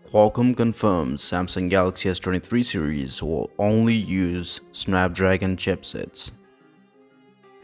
Qualcomm confirms Samsung Galaxy S23 series will only use Snapdragon chipsets.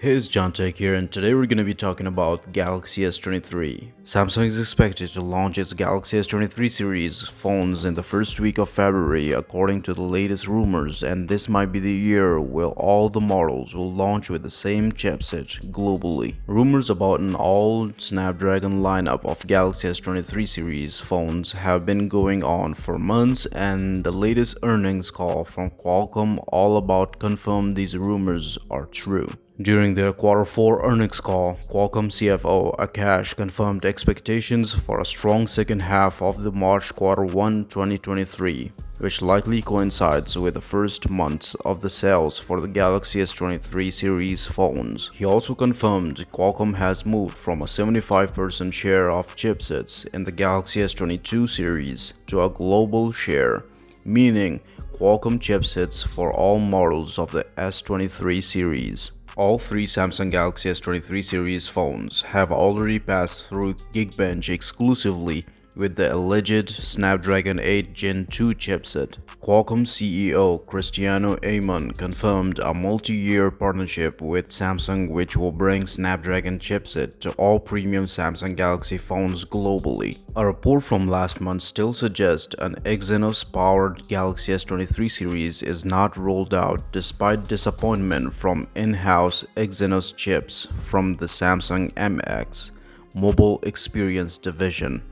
Hey, it's John Tech here, and today we're going to be talking about Galaxy S23. Samsung is expected to launch its Galaxy S23 series phones in the first week of February according to the latest rumors, and this might be the year where all the models will launch with the same chipset globally. Rumors about an all Snapdragon lineup of Galaxy S23 series phones have been going on for months, and the latest earnings call from Qualcomm all about confirm these rumors are true. During their Q4 earnings call, Qualcomm CFO Akash confirmed expectations for a strong second half of the March Q1 2023, which likely coincides with the first months of the sales for the Galaxy S23 series phones. He also confirmed Qualcomm has moved from a 75% share of chipsets in the Galaxy S22 series to a global share, meaning Qualcomm chipsets for all models of the S23 series. All three Samsung Galaxy S23 series phones have already passed through Geekbench exclusively with the alleged Snapdragon 8 Gen 2 chipset. Qualcomm CEO Cristiano Amon confirmed a multi-year partnership with Samsung which will bring Snapdragon chipset to all premium Samsung Galaxy phones globally. A report from last month still suggests an Exynos-powered Galaxy S23 series is not rolled out despite disappointment from in-house Exynos chips from the Samsung MX Mobile Experience division.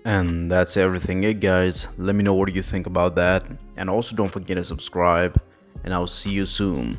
And that's everything, guys. Let me know what you think about that, and also don't forget to subscribe, and I'll see you soon.